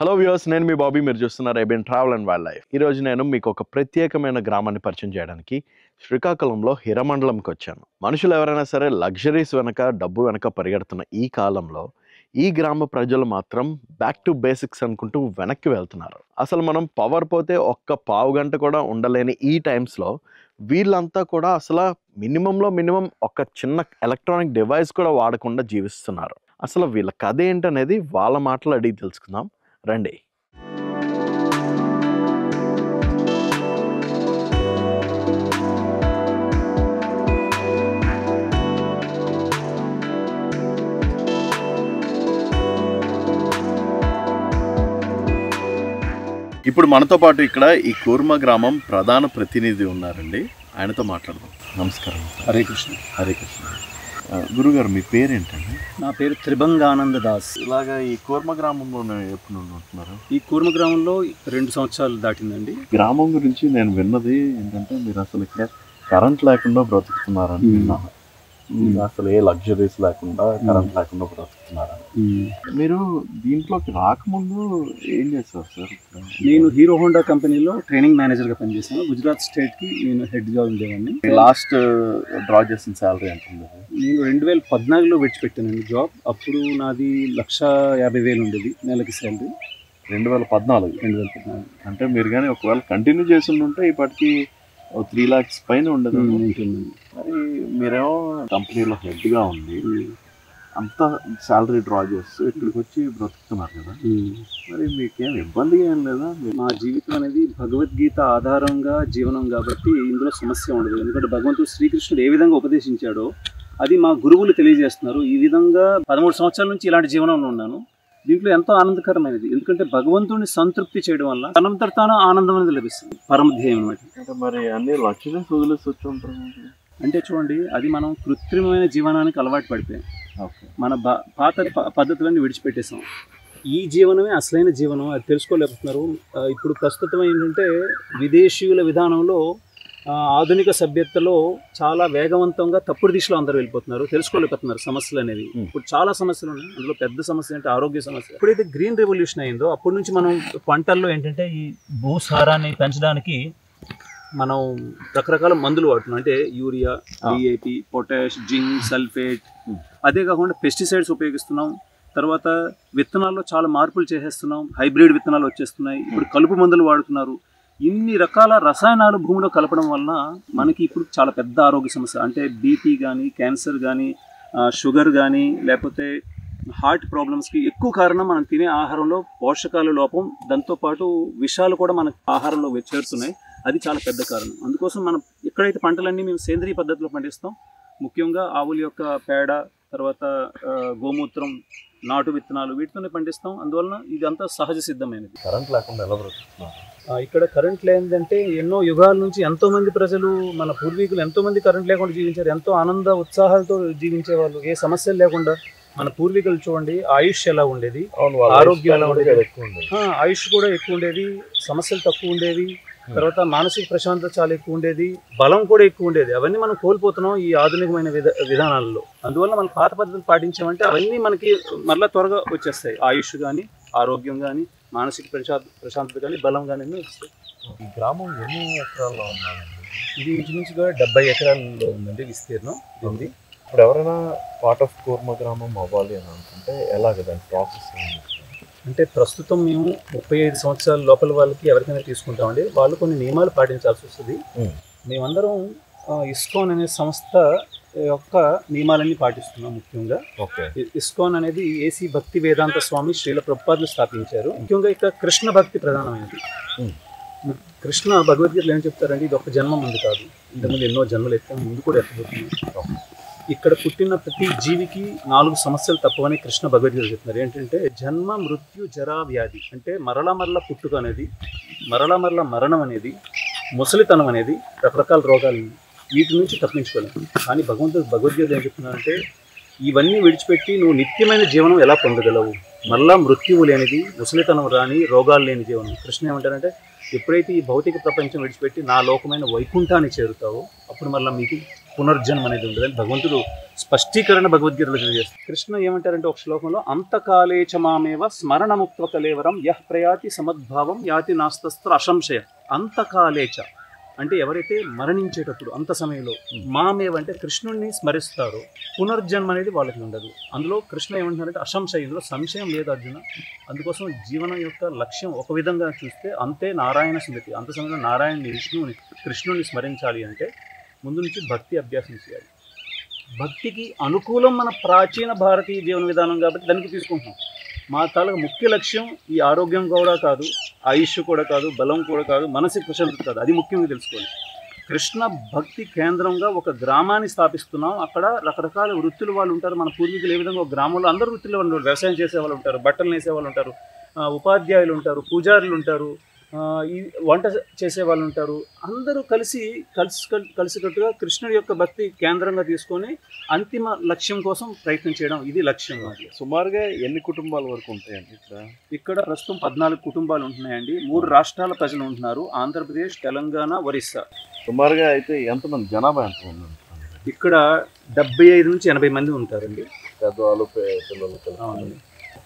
Hello viewers, నేను మీ బాబీ. మీరు చూస్తున్నారు ABN travel and wild life. ఈరోజు నేను మీకు ఒక ప్రత్యేకమైన గ్రామాన్ని పరిచయం చేయడానికి శ్రీకాకుళంలో హిరమండలంకి వచ్చాను. మనుషులు ఎవరైనా సరే లగ్జరీస్ వెనక, డబ్బు వెనక పరిగెడుతున్న ఈ కాలంలో ఈ గ్రామ ప్రజలు మాత్రం బ్యాక్ టు బేసిక్స్ అనుకుంటూ వెనక్కి వెళ్తున్నారు. అసలు మనం పవర్ పోతే ఒక్క పావు గంట కూడా ఉండలేని ఈ టైమ్స్లో వీళ్ళంతా కూడా అసలు మినిమం ఒక చిన్న ఎలక్ట్రానిక్ డివైస్ కూడా వాడకుండా జీవిస్తున్నారు. అసలు వీళ్ళ కథ ఏంటనేది వాళ్ళ మాటలు అడిగి తెలుసుకుందాం రండి. ఇప్పుడు మనతో పాటు ఇక్కడ ఈ కూర్మ గ్రామం ప్రధాన ప్రతినిధి ఉన్నారండి. ఆయనతో మాట్లాడదాం. నమస్కారం. హరే కృష్ణ. హరే కృష్ణ. గురుగారు, మీ పేరేంటండి? నా పేరు త్రిభంగానంద దాస్. ఇలాగా ఈ కూర్మ గ్రామంలో ఎప్పుడు నుండి ఉంటున్నారు? ఈ కూర్మ గ్రామంలో 2 సంవత్సరాలు దాటిందండి. గ్రామం గురించి నేను విన్నది ఏంటంటే మీరు అసలు ఇక్కడ కరెంట్ లేకుండా బ్రతుకుతున్నారని విన్నాను. అసలు ఏ లగ్జరీస్ లేకుండా, కరెంట్ లేకుండా బ్రతుకుతున్నారని. మీరు దీంట్లోకి రాకముందు ఏం చేస్తారు సార్? నేను హీరో హోండా కంపెనీలో ట్రైనింగ్ మేనేజర్గా పనిచేశాను. గుజరాత్ స్టేట్కి నేను హెడ్గా ఉండేవాడిని. లాస్ట్ డ్రా చేసిన శాలరీ ఎంత ఉంది? నేను 2014లో విడిచిపెట్టానండి జాబ్. అప్పుడు నాది 1,50,000 ఉండేది నెలకి శాలరీ. 2014 అంటే మీరు కానీ ఒకవేళ కంటిన్యూ చేసి ఉంటే ఇప్పటికి 3 lakhs పైన ఉండదు. మరి మీరేమో కంపెనీలో హెడ్గా ఉంది, అంతా శాలరీ డ్రా చేస్తూ ఇక్కడికి వచ్చి బ్రతుకుతున్నారు కదా, మరి మీకేం ఇబ్బందిగా ఏం లేదా? మా జీవితం అనేది భగవద్గీత ఆధారంగా జీవనం కాబట్టి ఇందులో సమస్య ఉండదు. ఎందుకంటే భగవంతుడు శ్రీకృష్ణుడు ఏ విధంగా ఉపదేశించాడో అది మా గురువులు తెలియజేస్తున్నారు. ఈ విధంగా 13 సంవత్సరాల నుంచి ఇలాంటి జీవనంలో ఉన్నాను. దీంట్లో ఎంతో ఆనందకరమైనది. ఎందుకంటే భగవంతుడిని సంతృప్తి చేయడం వల్ల తనంతటాన ఆనందం అనేది లభిస్తుంది. పరమధ్యేయం అనమాట. మరి అన్ని లక్షలు వదిలేసి వచ్చి ఉంటారు అంటే చూడండి, అది మనం కృత్రిమమైన జీవనానికి అలవాటు పడిపోయాం. మన పాత పద్ధతులన్నీ విడిచిపెట్టేసాం. ఈ జీవనమే అసలైన జీవనం, అది తెలుసుకోలేకపోతున్నారు. ఇప్పుడు ప్రస్తుతం ఏంటంటే విదేశీయుల విధానంలో ఆధునిక సభ్యతలో చాలా వేగవంతంగా తప్పుడు దిశలో అందరూ వెళ్ళిపోతున్నారు. తెలుసుకోలేకపోతున్నారు సమస్యలు అనేవి. ఇప్పుడు చాలా సమస్యలు ఉన్నాయి. అందులో పెద్ద సమస్య అంటే ఆరోగ్య సమస్య. ఎప్పుడైతే గ్రీన్ రెవల్యూషన్ అయిందో అప్పటి నుంచి మనం పంటల్లో ఏంటంటే ఈ భూసారాన్ని పెంచడానికి మనం రకరకాల మందులు వాడుతున్నాం. అంటే urea, DAP, potash, zinc, sulphate. అదే కాకుండా పెస్టిసైడ్స్ ఉపయోగిస్తున్నాం. తర్వాత విత్తనాల్లో చాలా మార్పులు చేసేస్తున్నాం. హైబ్రిడ్ విత్తనాలు వచ్చేస్తున్నాయి. ఇప్పుడు కలుపు మందులు వాడుతున్నారు. ఇన్ని రకాల రసాయనాలు భూమిలో కలపడం వలన మనకి ఇప్పుడు చాలా పెద్ద ఆరోగ్య సమస్య. అంటే బీపీ కానీ, క్యాన్సర్ కానీ, షుగర్ కానీ, లేకపోతే హార్ట్ ప్రాబ్లమ్స్కి ఎక్కువ కారణం మనం తినే ఆహారంలో పోషకాల లోపం. దాంతోపాటు విషాలు కూడా మన ఆహారంలో చేరుతున్నాయి. అది చాలా పెద్ద కారణం. అందుకోసం మనం ఎక్కడైతే పంటలన్నీ మేము సేంద్రీయ పద్ధతిలో పండిస్తాం, ముఖ్యంగా ఆవుల యొక్క పేడ, తర్వాత గోమూత్రం, నాటు విత్తనాలు, వీటితోనే పండిస్తాం. అందువలన ఇదంతా సహజ సిద్ధమైనది. కరెంట్ లేకుండా ఎలా బ్రతుకుతున్నారు? ఇక్కడ కరెంట్ లేదంటే ఎన్నో యుగాల నుంచి ఎంతోమంది ప్రజలు, మన పూర్వీకులు ఎంతోమంది కరెంట్ లేకుండా జీవించారు. ఎంతో ఆనంద ఉత్సాహాలతో జీవించేవాళ్ళు, ఏ సమస్యలు లేకుండా. మన పూర్వీకులు చూడండి, ఆయుష్ ఎలా ఉండేది, ఆరోగ్యం ఎలా ఉండేది, ఆయుష్ కూడా ఎక్కువ ఉండేది, సమస్యలు తక్కువ ఉండేవి. తర్వాత మానసిక ప్రశాంతత చాలా ఎక్కువ ఉండేది, బలం కూడా ఎక్కువ ఉండేది. అవన్నీ మనం కోల్పోతున్నాం ఈ ఆధునికమైన విధానాలలో. అందువల్ల మనం పాత పద్ధతులు పాటించామంటే అవన్నీ మనకి మరలా త్వరగా వచ్చేస్తాయి. ఆయుష్ కానీ, ఆరోగ్యం కానీ, మానసిక ప్రశాంతత కానీ, బలం కానీ వస్తాయి. ఈ గ్రామం ఎన్ని ఎకరాల్లో ఉందండి? ఇది ఇంచుమించుగా 70 ఎకరాల్లో ఉందండి విస్తీర్ణం ఉంది. ఇప్పుడు ఎవరైనా పార్ట్ ఆఫ్ కూర్మ గ్రామం అవ్వాలి అని అనుకుంటే ఎలాగ దాని ప్రాసెస్ ఉంది? అంటే ప్రస్తుతం మేము 35 సంవత్సరాల లోపల వాళ్ళకి ఎవరికైనా తీసుకుంటామండి. వాళ్ళు కొన్ని నియమాలు పాటించాల్సి వస్తుంది. మేమందరం ఇస్కాన్ అనే సంస్థ యొక్క నియమాలన్నీ పాటిస్తున్నాం. ముఖ్యంగా ఇస్కాన్ అనేది ఏసీ భక్తి వేదాంత స్వామి శ్రీల ప్రభుపాదులు స్థాపించారు. ముఖ్యంగా ఇక్కడ కృష్ణ భక్తి ప్రధానమైనది. కృష్ణ భగవద్గీతలు ఏం చెప్తారంటే, ఇది ఒక జన్మ ముందు కాదు, ఇంతకుముందు ఎన్నో జన్మలు ఎత్తాం, ముందు కూడా ఎత్తబోతున్నాం. ఇక్కడ పుట్టిన ప్రతి జీవికి 4 సమస్యలు తప్పవని కృష్ణ భగవద్గీత చెప్తున్నారు. ఏంటంటే జన్మ, మృత్యు, జరా, వ్యాధి. అంటే మరల పుట్టుక అనేది, మరల మరణం అనేది, ముసలితనం అనేది, రకరకాల రోగాలు, వీటి నుంచి తప్పించుకోలేము. కానీ భగవద్గీత ఏం చెప్తున్నారంటే, ఇవన్నీ విడిచిపెట్టి నువ్వు నిత్యమైన జీవనం ఎలా పొందగలవు? మరలా మృత్యువు లేనిది, ముసలితనం రాని, రోగాలు లేని జీవనం. కృష్ణ ఏమంటారంటే, ఎప్పుడైతే ఈ భౌతిక ప్రపంచం విడిచిపెట్టి నా లోకమైన వైకుంఠాన్ని చేరుతావో అప్పుడు మళ్ళీ మీకు పునర్జన్మ అనేది ఉంటుంది భగవంతుడు స్పష్టీకరణ భగవద్గీతలో తెలియజేస్తారు. కృష్ణ ఏమంటారంటే ఒక శ్లోకంలో, అంతకాలే చ మామేవ స్మరణముక్త కలేవరం యః ప్రయాతి సమద్భావం యాతి నాస్తస్త్ర అసంశయ. అంతకాలే చ అంటే ఎవరైతే మరణించేటప్పుడు అంత సమయంలో మామేవ అంటే కృష్ణుడిని స్మరిస్తారో పునర్జన్మ అనేది వాళ్ళకి ఉండదు. అందులో కృష్ణ ఏమంటున్నారంటే అసంశయం, ఇందులో సంశయం లేదు అర్జున. అందుకోసం జీవనం యొక్క లక్ష్యం ఒక విధంగా చూస్తే అంతే నారాయణ స్మృతి. అంత సమయంలో నారాయణని, విష్ణువుని, కృష్ణుని స్మరించాలి అంటే ముందు నుంచి భక్తి అభ్యాసం చేయాలి. భక్తికి అనుకూలం మన ప్రాచీన భారతీయ జీవన విధానం కాబట్టి దానికి తీసుకుంటున్నాం. మా తాలూకు ముఖ్య లక్ష్యం ఈ ఆరోగ్యం కూడా కాదు, ఆయుష్ కూడా కాదు, బలం కూడా కాదు, మనసు ప్రశాంతత కాదు. అది ముఖ్యంగా తెలుసుకోవాలి. కృష్ణ భక్తి కేంద్రంగా ఒక గ్రామాన్ని స్థాపిస్తున్నాం. అక్కడ రకరకాల వృత్తులు వాళ్ళు ఉంటారు. మన పూర్వీకులు ఏ విధంగా ఒక గ్రామంలో అందరు వృత్తులు వాళ్ళు ఉంటారు. వ్యవసాయం చేసే వాళ్ళు ఉంటారు, బట్టలు నేసే వాళ్ళు ఉంటారు, ఉపాధ్యాయులు ఉంటారు, పూజారులు ఉంటారు, ఈ వంట చేసే వాళ్ళు ఉంటారు. అందరూ కలిసికట్టుగా కృష్ణుడి యొక్క భక్తి కేంద్రంగా తీసుకొని అంతిమ లక్ష్యం కోసం ప్రయత్నం చేయడం, ఇది లక్ష్యం. సుమారుగా ఎన్ని కుటుంబాల వరకు ఉంటాయండి ఇక్కడ ప్రస్తుతం 14 కుటుంబాలు ఉంటున్నాయండి. 3 రాష్ట్రాల ప్రజలు ఉంటున్నారు, ఆంధ్రప్రదేశ్, తెలంగాణ, ఒరిస్సా. సుమారుగా అయితే ఎంతమంది జనాభా ఎంతమంది ఇక్కడ 75 నుంచి 80 మంది ఉంటారండి. పెద్దవాళ్ళు పిల్లలు.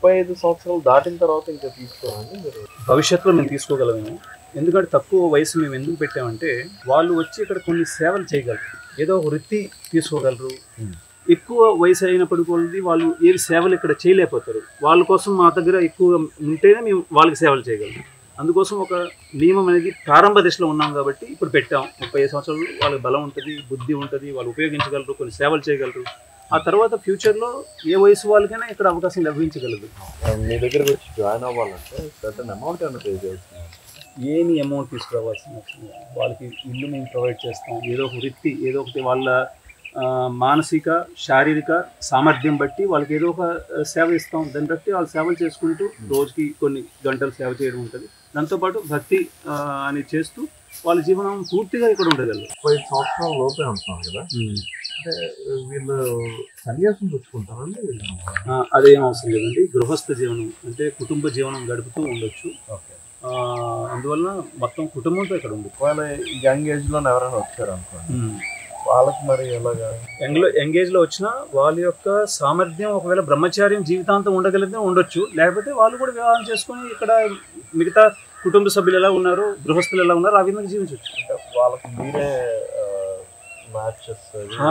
35 సంవత్సరాలు దాటిన తర్వాత ఇంకా తీసుకోవాలండి మీరు? భవిష్యత్తులో మేము తీసుకోగలము. ఎందుకంటే తక్కువ వయసు మేము ఎందుకు పెట్టామంటే వాళ్ళు వచ్చి ఇక్కడ కొన్ని సేవలు చేయగలరు, ఏదో ఒక వృత్తి తీసుకోగలరు. ఎక్కువ వయసు అయినప్పటికీ వాళ్ళు ఏ సేవలు ఇక్కడ చేయలేకపోతారు. వాళ్ళ కోసం మా దగ్గర ఎక్కువ ఉంటేనే మేము వాళ్ళకి సేవలు చేయగలరు. అందుకోసం ఒక నియమం అనేది ప్రారంభ దశలో ఉన్నాం కాబట్టి ఇప్పుడు పెట్టాం. 35 సంవత్సరాలు వాళ్ళకి బలం ఉంటుంది, బుద్ధి ఉంటుంది, వాళ్ళు ఉపయోగించగలరు, కొన్ని సేవలు చేయగలరు. ఆ తర్వాత ఫ్యూచర్లో ఏ వయసు వాళ్ళకైనా ఇక్కడ అవకాశం లభించగలదు. మీ దగ్గరకు వచ్చి జాయిన్ అవ్వాలంటే సర్టన్ అమౌంట్ ఏమైనా పే చేస్తున్నాం? ఏమి అమౌంట్ తీసుకురావాల్సిన అవసరం లేదు. వాళ్ళకి ఇల్లు మేము ప్రొవైడ్ చేస్తాం. ఏదో ఒక వృత్తి, ఏదో ఒకటి వాళ్ళ మానసిక శారీరక సామర్థ్యం బట్టి వాళ్ళకి ఏదో ఒక సేవ ఇస్తాం. దాన్ని బట్టి వాళ్ళు సేవలు చేసుకుంటూ రోజుకి కొన్ని గంటలు సేవ చేయడం ఉంటుంది. దాంతోపాటు భక్తి అని చేస్తూ వాళ్ళ జీవనం పూర్తిగా ఇక్కడ ఉండగలరు. 5 సంవత్సరాల లోపే ఉంటున్నాం కదా, అంటే వీళ్ళు సన్యాసం పుచ్చుకుంటారండి? అదేం అవసరం లేదండి. గృహస్థ జీవనం అంటే కుటుంబ జీవనం గడుపుతూ ఉండొచ్చు. అందువల్ల మొత్తం కుటుంబంతో ఇక్కడ ఉంది. ఒకవేళ యంగ్ ఏజ్లో ఎవరైనా వచ్చారు అనుకోండి, వాళ్ళకి మరి ఎలాగా? యంగ్ ఏజ్లో వచ్చినా వాళ్ళ యొక్క సామర్థ్యం, ఒకవేళ బ్రహ్మచార్యం జీవితాంతం ఉండగలిగితే ఉండొచ్చు, లేకపోతే వాళ్ళు కూడా వివాహం చేసుకొని ఇక్కడ మిగతా కుటుంబ సభ్యులు ఎలా ఉన్నారు, గృహస్థులు ఎలా ఉన్నారు ఆ విధంగా జీవించవచ్చు. అంటే వాళ్ళకి మీరే మ్యాచెస్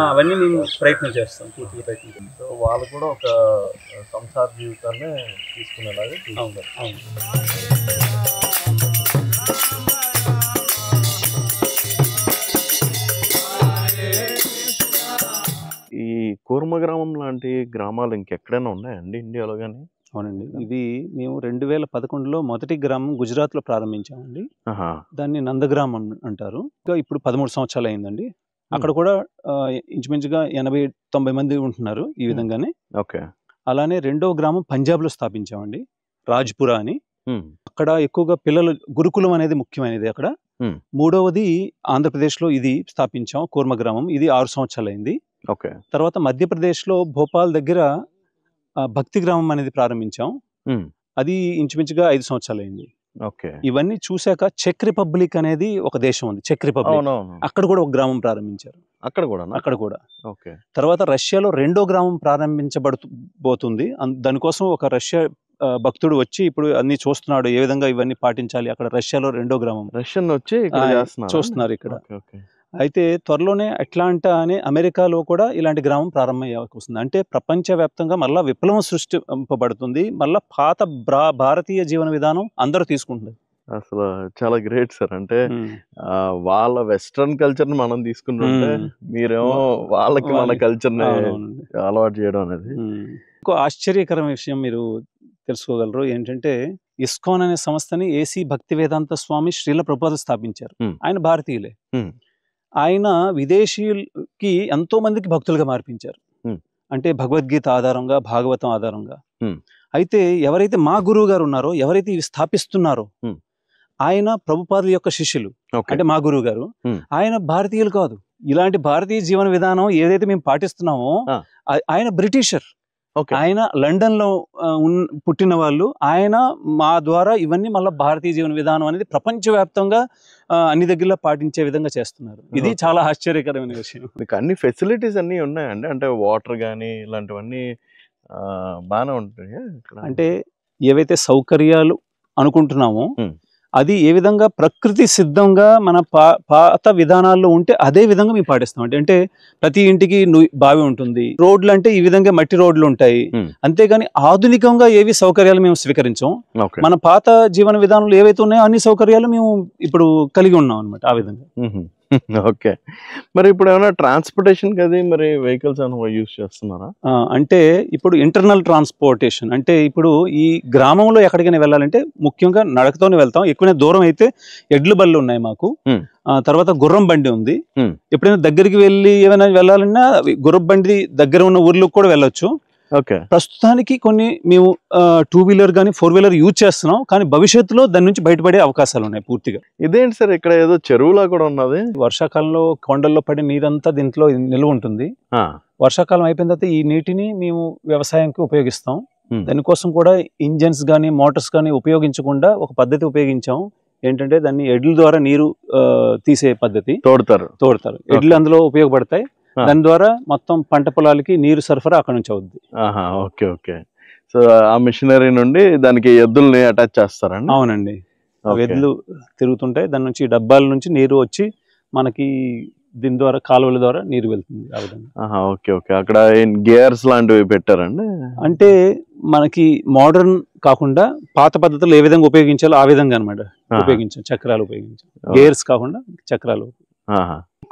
అవన్నీ మేము ప్రయత్నం చేస్తాం, పూర్తిగా ప్రయత్నం చేస్తాం. సో వాళ్ళు కూడా ఒక సంసార జీవితాన్ని తీసుకునేలాగా చూస్తారు. ఈ కూర్మ గ్రామం లాంటి గ్రామాలు ఇంకెక్కడైనా ఉన్నాయండి ఇండియాలో కానీ? అవునండి, ఇది మేము 2011లో మొదటి గ్రామం గుజరాత్లో ప్రారంభించామండి. దాన్ని నందగ్రామం అంటారు. ఇంకా ఇప్పుడు 13 సంవత్సరాలు అయిందండి. అక్కడ కూడా ఇంచుమించుగా 80-90 మంది ఉంటున్నారు ఈ విధంగానే. ఓకే. అలానే రెండవ గ్రామం పంజాబ్లో స్థాపించామండి, రాజ్పురా అని. అక్కడ ఎక్కువగా పిల్లలు గురుకులం అనేది ముఖ్యమైనది అక్కడ. మూడవది ఆంధ్రప్రదేశ్లో ఇది స్థాపించాం, కూర్మ గ్రామం. ఇది 6 సంవత్సరాలు అయింది. ఓకే. తర్వాత మధ్యప్రదేశ్లో భోపాల్ దగ్గర భక్తి గ్రామం అనేది ప్రారంభించాం. అది ఇంచుమించుగా 5 సంవత్సరాలు అయింది. ఓకే. ఇవన్నీ చూశాక చెక్ రిపబ్లిక్ అనేది ఒక దేశం ఉంది, చెక్ రిపబ్లిక్. అక్కడ కూడా ఒక గ్రామం ప్రారంభించారు. అక్కడ కూడా. ఓకే. తర్వాత రష్యాలో రెండో గ్రామం ప్రారంభించబోతుంది. దానికోసం ఒక రష్యా భక్తుడు వచ్చి ఇప్పుడు అన్ని చూస్తున్నాడు, ఏ విధంగా ఇవన్నీ పాటించాలి. అక్కడ రష్యాలో రెండో గ్రామం రష్యన్ వచ్చి చూస్తున్నారు ఇక్కడ. అయితే త్వరలోనే అట్లాంటా అనే అమెరికాలో కూడా ఇలాంటి గ్రామం ప్రారంభమయ్యే వస్తుంది. అంటే ప్రపంచవ్యాప్తంగా మళ్ళా విప్లవం సృష్టింపబడుతుంది. మళ్ళా పాత భారతీయ జీవన విధానం అందరూ తీసుకుంటుంది. అసలు చాలా గ్రేట్ సార్. అంటే వాళ్ళ వెస్ట్రన్ కల్చర్ ని మనం తీసుకుంటుంటే మీరేమో వాళ్ళకి మన కల్చర్ ని అలవాటు చేయడం అనేది. ఇంకో ఆశ్చర్యకరమైన విషయం మీరు తెలుసుకోగలరు ఏంటంటే, ఇస్కాన్ అనే సంస్థని ఏసీ భక్తి వేదాంత స్వామి శ్రీల ప్రభుపాదులు స్థాపించారు. ఆయన భారతీయులే. ఆయన విదేశీయులకి ఎంతో మందికి భక్తులుగా మార్పించారు. అంటే భగవద్గీత ఆధారంగా, భాగవతం ఆధారంగా. అయితే ఎవరైతే మా గురువు గారు ఉన్నారో, ఎవరైతే ఇవి స్థాపిస్తున్నారో ఆయన ప్రభుపాదుల యొక్క శిష్యులు. అంటే మా గురువు గారు ఆయన భారతీయులు కాదు. ఇలాంటి భారతీయ జీవన విధానం ఏదైతే మేము పాటిస్తున్నామో ఆయన బ్రిటిషర్. ఓకే. ఆయన లండన్ లో పుట్టిన వాళ్ళు. ఆయన మా ద్వారా ఇవన్నీ మళ్ళీ భారతీయ జీవన విధానం అనేది ప్రపంచవ్యాప్తంగా అన్ని దగ్గరలో పాటించే విధంగా చేస్తున్నారు. ఇది ఓకే. చాలా ఆశ్చర్యకరమైన విషయం. మీకు అన్ని ఫెసిలిటీస్ అన్నీ ఉన్నాయండి? అంటే వాటర్ గానీ ఇలాంటివన్నీ బానే ఉంటాయా ఇక్కడ? అంటే ఏవైతే సౌకర్యాలు అనుకుంటున్నామో హ్మ్. అది ఏ విధంగా ప్రకృతి సిద్ధంగా మన పాత విధానాల్లో ఉంటే అదే విధంగా మేము పాటిస్తాం. అంటే ప్రతి ఇంటికి బావి ఉంటుంది, రోడ్లు అంటే ఈ విధంగా మట్టి రోడ్లు ఉంటాయి. అంతేగాని ఆధునికంగా ఏవి సౌకర్యాలు మేము స్వీకరించాం. ఓకే. మన పాత జీవన విధానంలో ఏవైతే ఉన్నాయో అన్ని సౌకర్యాలు మేము ఇప్పుడు కలిగి ఉన్నాం అనమాట. ఆ విధంగా. ఓకే. మరి ఇప్పుడు ఏమైనా ట్రాన్స్‌పోర్టేషన్ కది మరి వెహికల్స్ ఏమైనా యూజ్ చేస్తున్నారా? అంటే ఇప్పుడు ఇంటర్నల్ ట్రాన్స్‌పోర్టేషన్ అంటే ఇప్పుడు ఈ గ్రామంలో ఎక్కడికైనా వెళ్ళాలంటే ముఖ్యంగా నడకతోనే వెళ్తాం. ఎక్కువ దూరం అయితే ఎడ్ల బళ్ళు ఉన్నాయి మాకు. తర్వాత గుర్రం బండి ఉంది. ఎప్పుడైనా దగ్గరికి ఏమైనా వెళ్ళాలన్నా గుర్రం బండి దగ్గర ఉన్న ఊర్లకు కూడా వెళ్ళొచ్చు. ఓకే. ప్రస్తుతానికి కొన్ని మేము 2 వీలర్ కానీ 4 వీలర్ యూజ్ చేస్తున్నాం. కానీ భవిష్యత్తులో దాని నుంచి బయటపడే అవకాశాలు ఉన్నాయి పూర్తిగా. ఇదేంటి సార్ ఇక్కడ ఏదో చెరువులా కూడా ఉన్నది? వర్షాకాలంలో కొండల్లో పడే నీరంతా దీంట్లో నిల్వ ఉంటుంది. వర్షాకాలం అయిపోయిన తర్వాత ఈ నీటిని మేము వ్యవసాయానికి ఉపయోగిస్తాం. దానికోసం కూడా ఇంజన్స్ కానీ మోటార్స్ కానీ ఉపయోగించకుండా ఒక పద్ధతి ఉపయోగించాం. ఏంటంటే దాన్ని ఎడ్ల ద్వారా నీరు తీసే పద్ధతి. తోడతారు ఎడ్లు అందులో ఉపయోగపడతాయి. దాని ద్వారా మొత్తం పంట పొలాలకి నీరు సరఫరా అక్కడ నుంచి అవుద్ది. ఓకే. ఓకే. సో ఆ మిషనరీ నుండి దానికి ఎద్దుల్ని అటాచ్ చేస్తారండి? అవునండి. ఎద్దులు తిరుగుతుంటాయి. దాని నుంచి డబ్బాల నుంచి నీరు వచ్చి మనకి దీని ద్వారా కాలువల ద్వారా నీరు వెళ్తుంది. ఆ విధంగా. ఓకే. ఓకే. అక్కడ గేర్స్ లాంటివి పెట్టారండి? అంటే మనకి మోడర్న్ కాకుండా పాత పద్ధతులు ఏ విధంగా ఉపయోగించాలో ఆ విధంగా అనమాట ఉపయోగించాం. చక్రాలు ఉపయోగించాం. గేర్స్ కాకుండా చక్రాలు.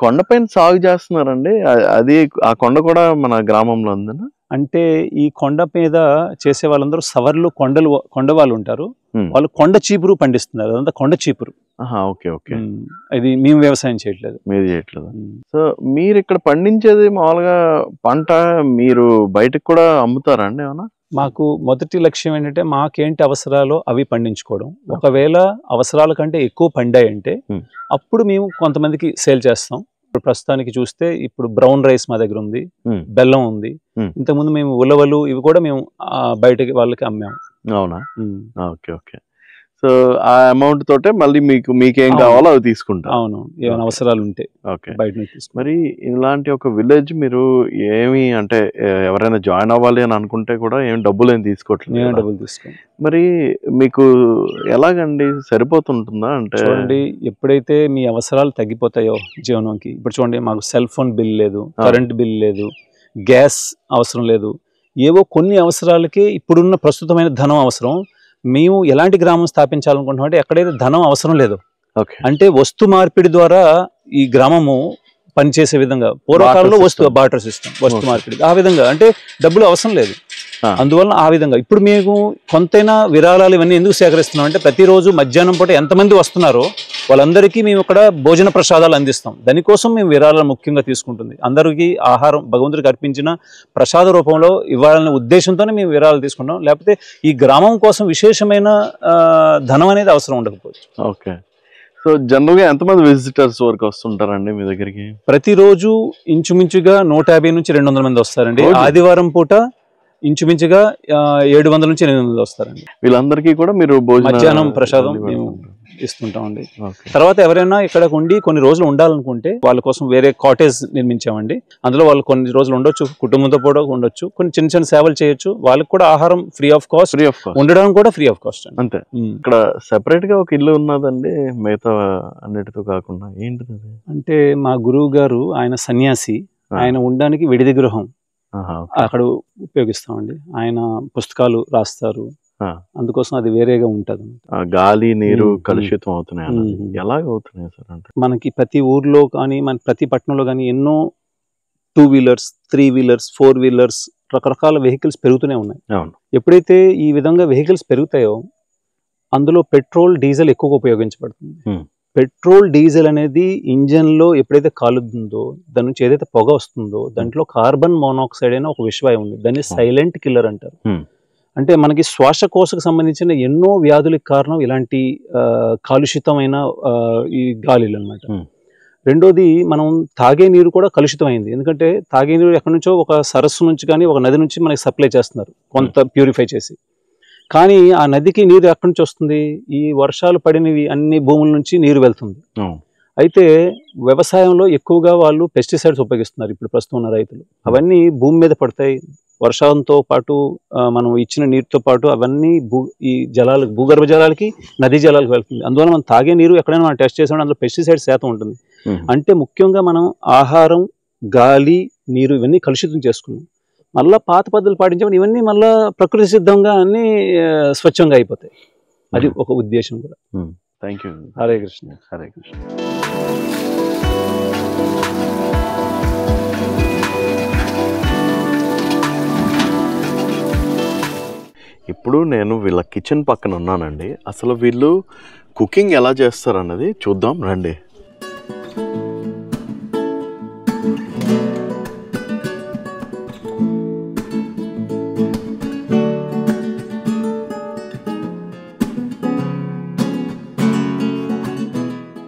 కొండపైన సాగు చేస్తున్నారండి? అది ఆ కొండ కూడా మన గ్రామంలో ఉందనా? అంటే ఈ కొండ మీద చేసే వాళ్ళందరూ సవర్లు కొండ వాళ్ళు ఉంటారు. వాళ్ళు కొండ చీపురు పండిస్తున్నారు. అదంతా కొండ చీపురు. ఓకే. ఓకే. అది మేము వ్యవసాయం చేయట్లేదు. మీరు చేయట్లేదు. సో మీరు ఇక్కడ పండించేది మామూలుగా పంట మీరు బయటకు కూడా అమ్ముతారా అండి ఏమన్నా? మాకు మొదటి లక్ష్యం ఏంటంటే మాకేంటి అవసరాలో అవి పండించుకోవడం. ఒకవేళ అవసరాల కంటే ఎక్కువ పండాయి అంటే అప్పుడు మేము కొంతమందికి సేల్ చేస్తాం. ఇప్పుడు ప్రస్తుతానికి చూస్తే ఇప్పుడు బ్రౌన్ రైస్ మా దగ్గర ఉంది, బెల్లం ఉంది. ఇంతకుముందు మేము ఉలవలు ఇవి కూడా మేము బయటకి వాళ్ళకి అమ్మాము. అవునా? ఓకే. ఓకే. సో ఆ అమౌంట్ తోటే మళ్ళీ మీకేం కావాలో అవి తీసుకుంటారు? అవును. ఏమైనా అవసరాలు ఉంటే బయట నుంచి. మరి ఇలాంటి ఒక విలేజ్ మీరు ఏమి అంటే ఎవరైనా జాయిన్ అవ్వాలి అని అనుకుంటే కూడా ఏం డబ్బులు ఏం తీసుకోవట్లేదు? డబ్బులు తీసుకో. మరి మీకు ఎలాగండి సరిపోతుంటుందా? అంటే చూడండి, ఎప్పుడైతే మీ అవసరాలు తగ్గిపోతాయో జీవనంకి, ఇప్పుడు చూడండి మాకు సెల్ ఫోన్ బిల్ లేదు, కరెంట్ బిల్ లేదు, గ్యాస్ అవసరం లేదు. ఏవో కొన్ని అవసరాలకే ఇప్పుడున్న ప్రస్తుతమైన ధనం అవసరం. మేము ఎలాంటి గ్రామం స్థాపించాలనుకుంటున్నాం అంటే ఎక్కడైతే ధనం అవసరం లేదు, అంటే వస్తు మార్పిడి ద్వారా ఈ గ్రామము పనిచేసే విధంగా. పూర్వకాలంలో బార్టర్ సిస్టమ్, వస్తు మార్పిడి, ఆ విధంగా అంటే డబ్బులు అవసరం లేదు. అందువల్ల ఆ విధంగా ఇప్పుడు మేము కొంతైనా విరాళాలు ఇవన్నీ ఎందుకు సేకరిస్తున్నాం అంటే ప్రతిరోజు మధ్యాహ్నం పూట ఎంతమంది వస్తున్నారో వాళ్ళందరికీ మేము ఇక్కడ భోజన ప్రసాదాలు అందిస్తాం. దానికోసం మేము విరాళాలు ముఖ్యంగా తీసుకుంటుంది. అందరికీ ఆహారం భగవంతుడికి అర్పించిన ప్రసాద రూపంలో ఇవ్వాలనే ఉద్దేశంతోనే మేము విరాళాలు తీసుకుంటాం. లేకపోతే ఈ గ్రామం కోసం విశేషమైన ధనం అనేది అవసరం ఉండకపోవచ్చు. ఓకే. సో జనరల్గా ఎంతమంది విజిటర్స్ వరకు వస్తుంటారండి మీ దగ్గరికి? ప్రతిరోజు ఇంచుమించుగా 150 నుంచి 200 మంది వస్తారండి. ఆదివారం పూట ఇంచుమించుగా 700 నుంచి 800 వస్తారండి. వీళ్ళందరికీ కూడా మీరు మధ్యాహ్నం ప్రసాదం మేము ఇస్తుంటామండి. తర్వాత ఎవరైనా ఇక్కడ ఉండి కొన్ని రోజులు ఉండాలనుకుంటే వాళ్ళ కోసం వేరే కాటేజ్ నిర్మించామండి. అందులో వాళ్ళు కొన్ని రోజులు ఉండొచ్చు, కుటుంబంతో కూడా ఉండొచ్చు, కొన్ని చిన్న చిన్న సేవలు చేయొచ్చు. వాళ్ళకి కూడా ఆహారం ఫ్రీ ఆఫ్ కాస్ట్, ఉండడం కూడా ఫ్రీ ఆఫ్ కాస్ట్ అంతే. ఇక్కడ సెపరేట్ గా ఒక ఇల్లు ఉన్నదండి మిగతా అన్నిటితో కాకుండా? ఏంటిది అంటే మా గురువు గారు ఆయన సన్యాసి, ఆయన ఉండడానికి విడిది గృహం అక్కడ ఉపయోగిస్తామండి. ఆయన పుస్తకాలు రాస్తారు, అందుకోసం అది వేరేగా ఉంటది. గాలి నీరు కలుషితం అవుతున్నాయి. ఎలాగ అవుతున్నాయి సార్? అంటే మనకి ప్రతి ఊర్లో కానీ మన ప్రతి పట్టణంలో కానీ ఎన్నో 2 వీలర్స్ 3 వీలర్స్ 4 వీలర్స్ రకరకాల వెహికల్స్ పెరుగుతూనే ఉన్నాయి. ఎప్పుడైతే ఈ విధంగా వెహికల్స్ పెరుగుతాయో అందులో పెట్రోల్ డీజిల్ ఎక్కువగా ఉపయోగించబడుతుంది. పెట్రోల్ డీజిల్ అనేది ఇంజన్లో ఎప్పుడైతే కాలుతుందో దాని నుంచి ఏదైతే పొగ వస్తుందో దాంట్లో కార్బన్ మోనాక్సైడ్ అయిన ఒక విషవాయువు ఉంది. దాన్ని సైలెంట్ కిల్లర్ అంటారు. అంటే మనకి శ్వాసకోశకు సంబంధించిన ఎన్నో వ్యాధులకు కారణం ఇలాంటి కాలుషితమైన ఈ గాలిలు అన్నమాట. రెండోది మనం తాగే నీరు కూడా కలుషితమైంది. ఎందుకంటే తాగే నీరు ఎక్కడి నుంచో ఒక సరస్సు నుంచి కానీ ఒక నది నుంచి మనకి సప్లై చేస్తున్నారు కొంత ప్యూరిఫై చేసి. కానీ ఆ నదికి నీరు ఎక్కడి నుంచి వస్తుంది? ఈ వర్షాలు పడినవి అన్ని భూముల నుంచి నీరు వెళ్తుంది. అయితే వ్యవసాయంలో ఎక్కువగా వాళ్ళు పెస్టిసైడ్స్ ఉపయోగిస్తున్నారు ఇప్పుడు ప్రస్తుతం ఉన్న రైతులు. అవన్నీ భూమి మీద పడతాయి. వర్షంతో పాటు మనం ఇచ్చిన నీటితో పాటు అవన్నీ ఈ జలాలకు, భూగర్భ జలాలకి, నదీ జలాలకు వెళ్తుంది. అందువల్ల మనం తాగే నీరు ఎక్కడైనా మనం టెస్ట్ చేసాం అందులో పెస్టిసైడ్ శాతం ఉంటుంది. అంటే ముఖ్యంగా మనం ఆహారం, గాలి, నీరు ఇవన్నీ కలుషితం చేసుకున్నాం. మళ్ళీ పాత పద్ధతులు పాటించామని ఇవన్నీ మళ్ళీ ప్రకృతి సిద్ధంగా అన్నీ స్వచ్ఛంగా అయిపోతాయి. అది ఒక ఉద్దేశం కూడా. Thank you. హరే కృష్ణ. హరే కృష్ణ. ఇప్పుడు నేను వీళ్ళ కిచెన్ పక్కన ఉన్నానండి. అసలు వీళ్ళు కుకింగ్ ఎలా చేస్తారు అన్నది చూద్దాం రండి.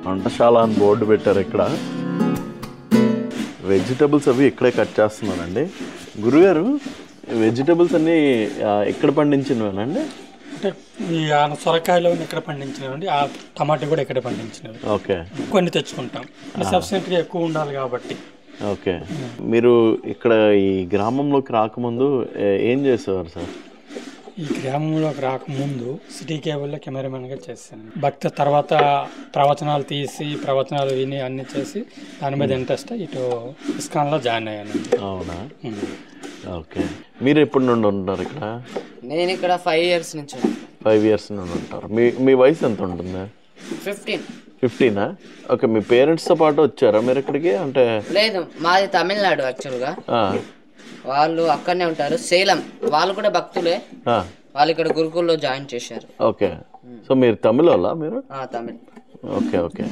వంటశాల అని బోర్డు పెట్టారు ఇక్కడ. వెజిటబుల్స్ అవి ఇక్కడే కట్ చేస్తున్నానండి. గురుగారు, వెజిటబుల్స్ అన్నీ ఎక్కడ పండించినవేనండి? అంటే ఈ సొరకాయలు ఇక్కడ పండించినవండి, ఆ టమాటా కూడా ఇక్కడ పండించినవి. ఓకే. కొన్ని తెచ్చుకుంటాం, సఫిషియెంట్గా ఎక్కువ ఉండాలి కాబట్టి. ఓకే. మీరు ఇక్కడ ఈ గ్రామంలోకి రాకముందు ఏం చేసేవారు సార్? ఈ గ్రామంలోకి రాకముందు సిటీ కేబుల్లో కెమెరామెన్గా చేశాను. భక్తి తర్వాత ప్రవచనాలు తీసి ప్రవచనాలు విని అన్ని చేసి దాని మీద ఇంట్రెస్ట్ ఇటు ఇస్కాన్లో జాయిన్ అయ్యాను. అవునా? ఓకే. మీరు ఎప్పటి నుండి ఉంటారు ఇక్కడ? నేను ఇక్కడ 5 years నుంచి. 5 years నుండి ఉంటారు. మీ వయసు ఎంత ఉంటుంది? 15. ఓకే. మీ పేరెంట్స్తో పాటు వచ్చారా మీరు ఇక్కడికి? అంటే లేదు, మాది తమిళనాడు యాక్చువల్గా. వాళ్ళు అక్కడనే ఉంటారు, సేలం. వాళ్ళు కూడా భక్తులే. వాళ్ళు ఇక్కడ గురుకుల్లో జాయిన్ చేశారు. ఓకే. సో మీరు తమిళ మీరు? తమిళ్. ఓకే. ఓకే.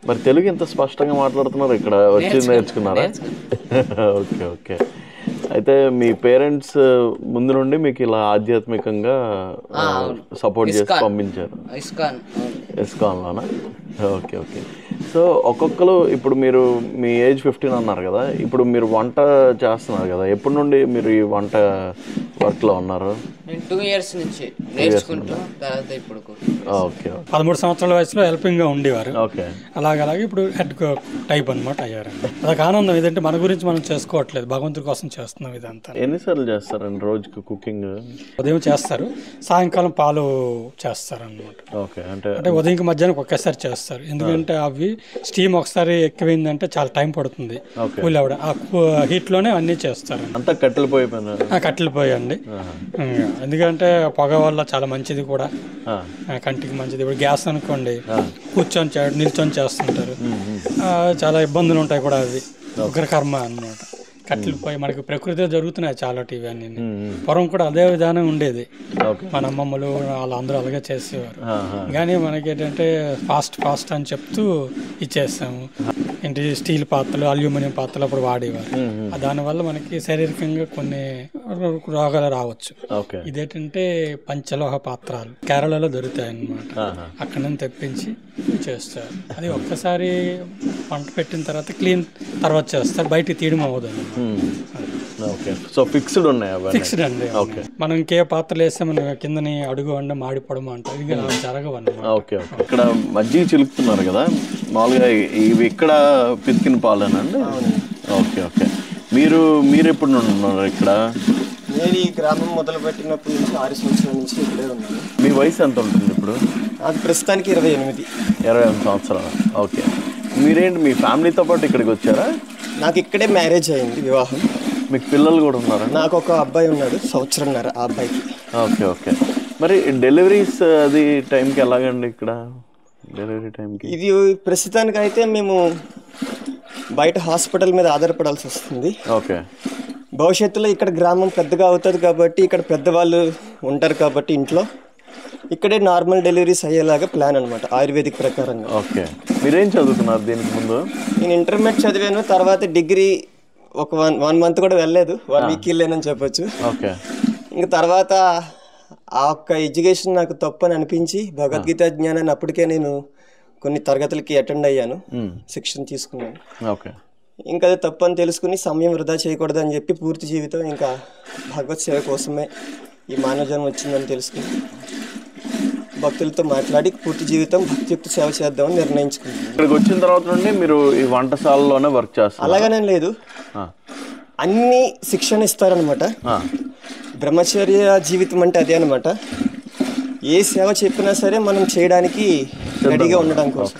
మరి తెలుగు ఎంత స్పష్టంగా మాట్లాడుతున్నారు? ఇక్కడ వచ్చి నేర్చుకున్నారా? ఓకే. ఓకే. అయితే మీ పేరెంట్స్ ముందు నుండి మీకు ఇలా ఆధ్యాత్మికంగా సపోర్ట్ చేసి పంపించారు? ఇస్కాన్లోనా? ఓకే. ఓకే. సో ఒక్కొక్కరు ఇప్పుడు మీరు మీ ఏజ్ 15 అన్నారు కదా, ఇప్పుడు మీరు వంట చేస్తున్నారు కదా, ఎప్పటి నుండి మీరు ఈ వంట వర్క్లో ఉన్నారు? నేను 2 years నుంచి నేర్చుకుంటూ తర్వాత ఇప్పుడు. ఓకే. 13 సంవత్సరాల వయసులో హెల్పింగ్గా ఉండేవారు. ఓకే. అలాగే ఇప్పుడు హెడ్ టైప్ అనమాట అయ్యారండి. అదొక ఆనందం. ఇదంటే మన గురించి మనం చేసుకోవట్లేదు, భగవంతుడి కోసం చేస్తున్నాం ఇదంతా. ఎన్నిసార్లు చేస్తారండి రోజుకి కుకింగ్? ఉదయం చేస్తారు, సాయంకాలం పాలు చేస్తారు అన్నమాట. ఓకే. అంటే ఉదయంకి మధ్యాహ్నం ఒకేసారి చేస్తారు. ఎందుకంటే అవి స్టీమ్ ఒకసారి ఎక్కువైందంటే చాలా టైం పడుతుంది కూల్ అవ్వడం. ఆ హీట్లోనే అన్నీ చేస్తారు. అంతా కట్టెలు పోయిపోయినా? కట్టెలు పోయండి. ఎందుకంటే పొగ వల్ల చాలా మంచిది కూడా, కంటికి మంచిది. ఇప్పుడు గ్యాస్ అనుకోండి, కూర్చొని నిల్చొని చేస్తుంటారు, చాలా ఇబ్బందులు ఉంటాయి కూడా. అది ఉగ్రకర్మ అన్నమాట. కట్టెలు పోయి మనకి ప్రకృతిలో జరుగుతున్నాయి చాలా టీవీ అన్ని. పూర్వం కూడా అదే విధానం ఉండేది. మన అమ్మమ్మలు వాళ్ళందరూ అలాగే చేసేవారు. కానీ మనకి ఏంటంటే ఫాస్ట్ అని చెప్తూ ఇచ్చేస్తాము. ఏంటి స్టీల్ పాత్రలు, అల్యూమినియం పాత్రలు అప్పుడు వాడేవారు. దానివల్ల మనకి శారీరకంగా కొన్ని రోగాలు రావచ్చు. ఇదేంటంటే పంచలోహ పాత్రలు కేరళలో దొరుకుతాయి అన్నమాట. అక్కడ నుంచి తెప్పించి చేస్తారు. అది ఒక్కసారి వంట పెట్టిన తర్వాత క్లీన్ తర్వాత చేస్తారు, బయటికి తీయడం అవ్వదు. ఫిక్స్డ్ అండి. మనం ఇంకే పాత్రలు వేస్తే మనం కిందని అడుగు వండ మాడిపోవడం అంటారు, ఇంకా జరగవన్నీ. ఓకే. ఇక్కడ మజ్జిగ చిలుకుతున్నారు కదా, మామూలుగా ఇవి ఇక్కడ పితికిన పాలేనండి? ఓకే. ఓకే. మీరు ఎప్పుడు నుండి ఉన్నారు ఇక్కడ? నేను ఈ గ్రామం మొదలుపెట్టినప్పటి నుంచి 6 సంవత్సరాల నుంచి ఇక్కడే ఉన్నాను. మీ వయసు ఎంత ఉంటుంది ఇప్పుడు? నాకు ప్రస్తుతానికి 28. 28 సంవత్సరాలు. ఓకే. మీరేంటి మీ ఫ్యామిలీతో పాటు ఇక్కడికి వచ్చారా? నాకు ఇక్కడే మ్యారేజ్ అయింది, వివాహం. మీకు పిల్లలు కూడా ఉన్నారా? నాకు ఒక అబ్బాయి ఉన్నాడు, 1.5 సంవత్సరం ఆ అబ్బాయికి. ఓకే. ఓకే. మరి డెలివరీస్ అది టైంకి ఎలాగండి ఇక్కడ? డెలివరీ టైంకి ఇది ప్రస్తుతానికి అయితే మేము బయట హాస్పిటల్ మీద ఆధారపడాల్సి వస్తుంది. ఓకే. భవిష్యత్తులో ఇక్కడ గ్రామం పెద్దగా అవుతుంది కాబట్టి, ఇక్కడ పెద్దవాళ్ళు ఉంటారు కాబట్టి ఇంట్లో ఇక్కడే నార్మల్ డెలివరీస్ అయ్యేలాగా ప్లాన్ అనమాట, ఆయుర్వేదిక్ ప్రకారంగా. ఓకే. మీరేం చదువుతున్నారు దీనికి ముందు? నేను ఇంటర్మీడియట్ చదివాను, తర్వాత డిగ్రీ ఒక 1 month కూడా వెళ్ళలేదు, 1 week వెళ్ళానని చెప్పొచ్చు. ఓకే. ఇంకా తర్వాత ఆ ఒక్క ఎడ్యుకేషన్ నాకు తప్పని అనిపించి భగవద్గీత జ్ఞానాన్ని అప్పటికే నేను కొన్ని తరగతులకి అటెండ్ అయ్యాను, శిక్షణ తీసుకున్నాను. ఓకే. ఇంకా అది తప్పు అని తెలుసుకుని సమయం వృధా చేయకూడదు అని చెప్పి పూర్తి జీవితం ఇంకా భగవత్ సేవ కోసమే ఈ మానవ జన్మ వచ్చిందని తెలుసుకుని భక్తులతో మాట్లాడి పూర్తి జీవితం భక్తియుక్త సేవ చేద్దామని నిర్ణయించుకున్నాను. ఇక్కడికి వచ్చిన తర్వాత నుండి మీరు ఈ వంటశాలలోనే వర్క్ చేస్తారు? అలాగనే లేదు, అన్ని శిక్షణ ఇస్తారనమాట. బ్రహ్మచర్య జీవితం అంటే అదే అనమాట. ఏ సేవ చెప్పినా సరే మనం చేయడానికి రెడీగా ఉండడం కోసం.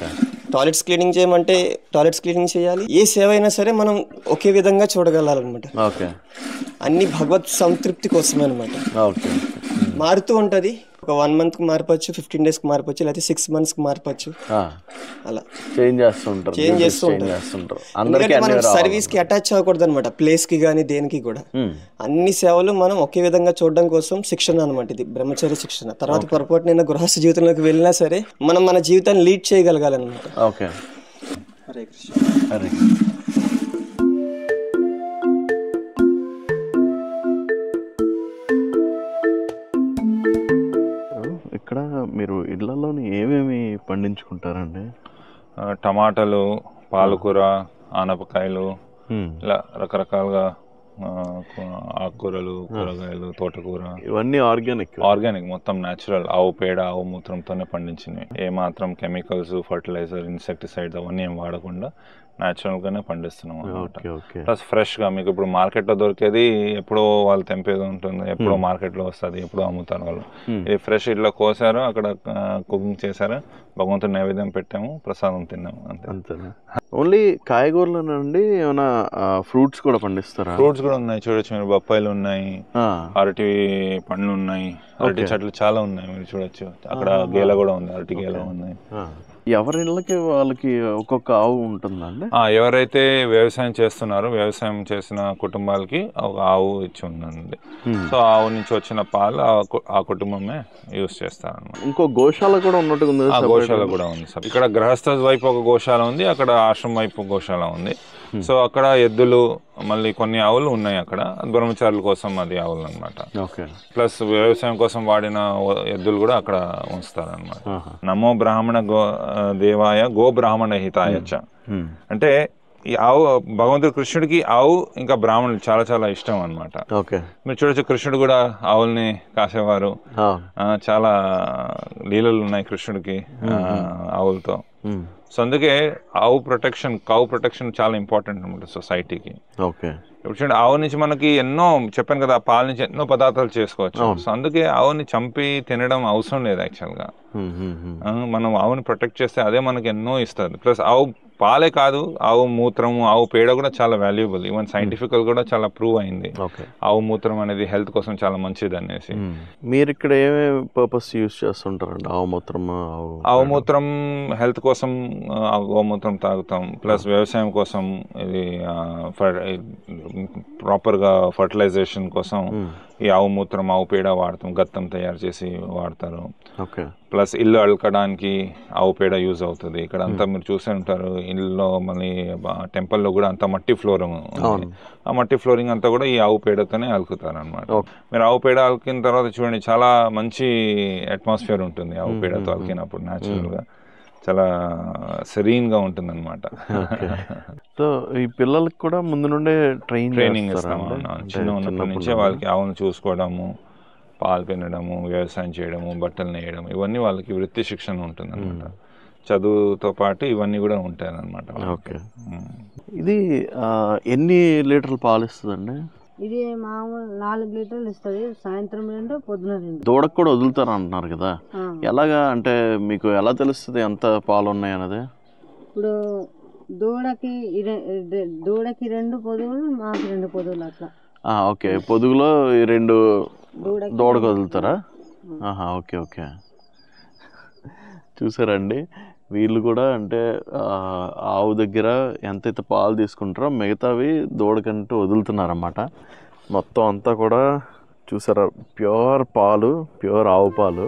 టాయిలెట్స్ క్లీనింగ్ చేయమంటే టాయిలెట్స్ క్లీనింగ్ చేయాలి. ఏ సేవ అయినా సరే మనం ఒకే విధంగా చూడగలనమాట. అన్ని భగవత్ సంతృప్తి కోసమే అనమాట. మారుతూ ఉంటుంది. ఒక 1 monthకి మారిపోవచ్చు, 15 daysకి మారిపోవచ్చు, లేకపోతే 6 monthsకి మారిపోవచ్చు. అలా చేంజ్ చేస్తూ ఉంటారు. ఎందుకంటే మనం సర్వీస్కి అటాచ్ అవ్వకూడదు అనమాట, ప్లేస్కి కానీ దేనికి కూడా. అన్ని సేవలు మనం ఒకే విధంగా చూడడం కోసం శిక్షణ అనమాట. ఇది బ్రహ్మచర్య శిక్షణ. తర్వాత పొరపాటు నేను గృహస్థ జీవితంలోకి వెళ్ళినా సరే మనం మన జీవితాన్ని లీడ్ చేయగలగాలన్నమాట. ఓకే. హరే కృష్ణ. హరే. ఇక్కడ మీరు ఇళ్లలోని ఏమేమి పండించుకుంటారండి? టమాటాలు, పాలకూర, ఆనపకాయలు, ఇలా రకరకాలుగా ఆకుకూరలు, కూరగాయలు, తోటకూర, ఇవన్నీ ఆర్గానిక్ మొత్తం న్యాచురల్. ఆవు పేడ, ఆవు మూత్రంతోనే పండించినవి. ఏ మాత్రం కెమికల్స్, ఫర్టిలైజర్, ఇన్సెక్టిసైడ్స్ అవన్నీ ఏం వాడకుండా న్యాచురల్గానే పండిస్తున్నాం అనమాట. ప్లస్ ఫ్రెష్గా మీకు ఇప్పుడు మార్కెట్లో దొరికేది ఎప్పుడో వాళ్ళు తెంపేది ఉంటుంది, ఎప్పుడో మార్కెట్లో వస్తుంది, ఎప్పుడో అమ్ముతారు వాళ్ళు. ఇది ఫ్రెష్ ఇట్లా కోసారు, అక్కడ కుకింగ్ చేశారు, భగవంతుడు నైవేద్యం పెట్టాము, ప్రసాదం తిన్నాము, అంతే. ఓన్లీ కాయగూరల నుండి ఏమైనా ఫ్రూట్స్ కూడా పండిస్తారా? ఫ్రూట్స్ కూడా ఉన్నాయి, చూడొచ్చు మీరు. బొప్పాయిలు ఉన్నాయి, అరటి పండ్లు ఉన్నాయి, అరటి చెట్లు చాలా ఉన్నాయి, మీరు చూడొచ్చు. అక్కడ గేల కూడా ఉంది, అరటి గేల ఉన్నాయి. ఎవరిళ్ళకి వాళ్ళకి ఒక్కొక్క ఆవు ఉంటుందండి? ఎవరైతే వ్యవసాయం చేస్తున్నారో వ్యవసాయం చేసిన కుటుంబాలకి ఒక ఆవు ఇచ్చి ఉందండి. సో ఆవు నుంచి వచ్చిన పాలు ఆ కుటుంబమే యూజ్ చేస్తారన్నమాట. ఇంకో గోశాల కూడా ఉన్నట్టు? గోశాల కూడా ఉంది సార్. ఇక్కడ గృహస్థ వైపు ఒక గోశాల ఉంది, అక్కడ ఆశ్రమం వైపు గోశాల ఉంది. సో అక్కడ ఎద్దులు, మళ్ళీ కొన్ని ఆవులు ఉన్నాయి అక్కడ. బ్రహ్మచారుల కోసం అది ఆవులు అనమాట. ప్లస్ వ్యవసాయం కోసం వాడిన ఎద్దులు కూడా అక్కడ ఉంచుతారనమాట. నమో బ్రాహ్మణ దేవాయ గో బ్రాహ్మణ హితాయచ్చ అంటే ఈ ఆవు భగవంతుడు కృష్ణుడికి ఆవు ఇంకా బ్రాహ్మణులు చాలా చాలా ఇష్టం అనమాట. మీరు చూడొచ్చు, కృష్ణుడు కూడా ఆవుల్ని కాసేవారు. చాలా లీలలు ఉన్నాయి కృష్ణుడికి ఆవులతో. సో అందుకే ఆవు ప్రొటెక్షన్, కౌ ప్రొటెక్షన్ చాలా ఇంపార్టెంట్ అనమాట సొసైటీకి. ఇప్పుడు చూడండి, ఆవు నుంచి మనకి ఎన్నో, చెప్పాను కదా, పాల నుంచి ఎన్నో పదార్థాలు చేసుకోవచ్చు. సో అందుకే ఆవుని చంపి తినడం అవసరం లేదు యాక్చువల్గా. మనం ఆవుని ప్రొటెక్ట్ చేస్తే అదే మనకి ఎన్నో ఇస్తుంది. ప్లస్ ఆవు పాలే కాదు, ఆవు మూత్రము, ఆవు పేడ కూడా చాలా వాల్యుబుల్. ఈవెన్ సైంటిఫికల్ కూడా చాలా ప్రూవ్ అయింది ఆవు మూత్రం అనేది హెల్త్ కోసం చాలా మంచిది అనేసి. మీరు ఇక్కడ ఏమేమి పర్పస్ యూజ్ చేస్తుంటారండి? ఆవు మూత్రం హెల్త్ కోసం గోమూత్రం తాగుతాం. ప్లస్ వ్యవసాయం కోసం, ఇది ప్రాపర్గా ఫర్టిలైజేషన్ కోసం ఈ ఆవు మూత్రం, ఆవు పేడ వాడతాం. గత్తం తయారు చేసి వాడతారు. ప్లస్ ఇల్లు అలకడానికి ఆవు పేడ యూజ్ అవుతుంది. ఇక్కడ అంతా మీరు చూసే ఉంటారు, ఇల్లులో మళ్ళీ టెంపుల్లో కూడా అంతా మట్టి ఫ్లోరింగ్ ఉంది. ఆ మట్టి ఫ్లోరింగ్ అంతా కూడా ఈ ఆవు పేడతోనే అలుకుతారు అనమాట. మీరు ఆవు పేడ అలికిన తర్వాత చూడండి, చాలా మంచి అట్మాస్ఫియర్ ఉంటుంది ఆవు పేడతో అలికినప్పుడు. న్యాచురల్గా చాలా సెరీన్గా ఉంటుంది అనమాట. సో ఈ పిల్లలకి కూడా ముందు నుండే ట్రైనింగ్ ఇస్తాము. చిన్న ఉన్నప్పటి నుంచే వాళ్ళకి ఆవును చూసుకోవడము, పాలు పిండడము, వ్యవసాయం చేయడము, బట్టలు నేయడం, ఇవన్నీ వాళ్ళకి వృత్తి శిక్షణ ఉంటుంది అనమాట. చదువుతో పాటు ఇవన్నీ కూడా ఉంటాయి అనమాట. ఇది ఎన్ని లీటర్లు పాలు ఇస్తుందండి? ఇది మామూలు 4 లీటర్లు ఇస్తుంది. సాయంత్రం 2, పొద్దున 2. దూడకు కూడా వదులుతారు అంటున్నారు కదా, ఎలాగా? అంటే మీకు ఎలా తెలుస్తుంది ఎంత పాలు ఉన్నాయి అన్నది? ఇప్పుడు దూడకి 2 పొదుగులు, మాకు 2 పొదుగులు అట్లా. ఓకే, పొదుగులో 2 దూడకు వదులుతారా? ఓకే. చూసారండి, వీళ్ళు కూడా అంటే ఆవు దగ్గర ఎంతైతే పాలు తీసుకుంటారో మిగతావి దూడకంటూ వదులుతున్నారన్నమాట. మొత్తం అంతా కూడా చూసారా, ప్యూర్ పాలు, ప్యూర్ ఆవు పాలు.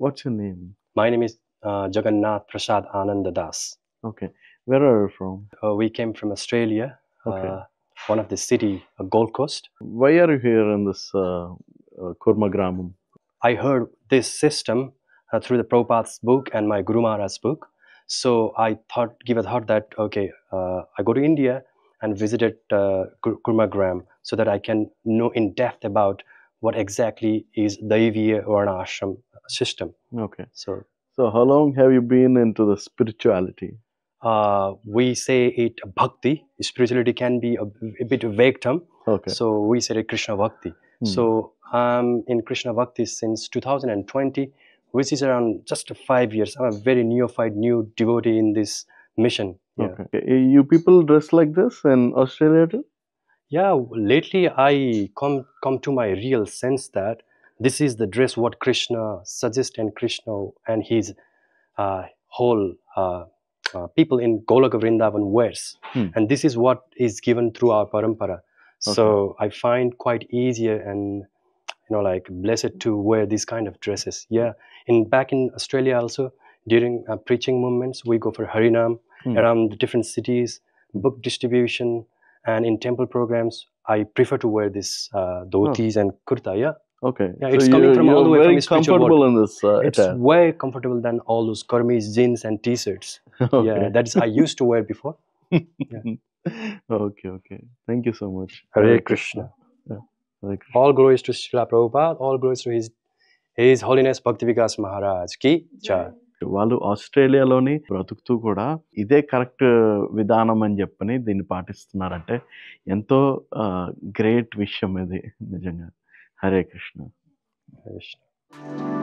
What's your name? My name is Jagannath Prasad Ananda Das. Okay. Where are you from? We came from Australia, one of the city, Gold Coast. Why are you here in this Kurma Gramam? I heard this system through the Prabhupada's book and my Guru Maharaj's book. So I gave a thought that, okay, I go to India and visited Kurmagram so that I can know in depth about what exactly is Daiviya Varnashram system. Okay. So how long have you been into the spirituality? We say it bhakti. Spirituality can be a bit vague term. Okay. So we say it Krishna Bhakti. So I'm in Krishna Bhakti since 2020, which is around just 5 years. I'm a very neophyte, new devotee in this mission. Yeah. Okay. You people dress like this in Australia too? Yeah, lately I come to my real sense that this is the dress what Krishna suggests, and Krishna and his whole people in Golaka Vrindavan wears. And this is what is given through our parampara. So I find quite easier and like blessed to wear these kind of dresses. Yeah, back in Australia also, during preaching movements, we go for Harinam around the different cities, book distribution, and in temple programs, I prefer to wear this dhotis and kurta. Yeah. Okay. Yeah, it's coming from all the way very from the spiritual comfortable world. in this It's attire. way comfortable than all those karmis, jeans, and t-shirts. Okay. Yeah, that's I used to wear before. Okay. Thank you so much. Hare Krishna. Yeah. Hare Krishna. All glories to Srila Prabhupada. All glories to His Holiness Bhakti Vikas Maharaj ki jai. వాళ్ళు ఆస్ట్రేలియాలోని బ్రతుకుతూ కూడా ఇదే correct విధానం అని చెప్పని దీన్ని పాటిస్తున్నారంటే ఎంతో గ్రేట్ విషయం ఇది నిజంగా. హరే కృష్ణ. Hare Krishna.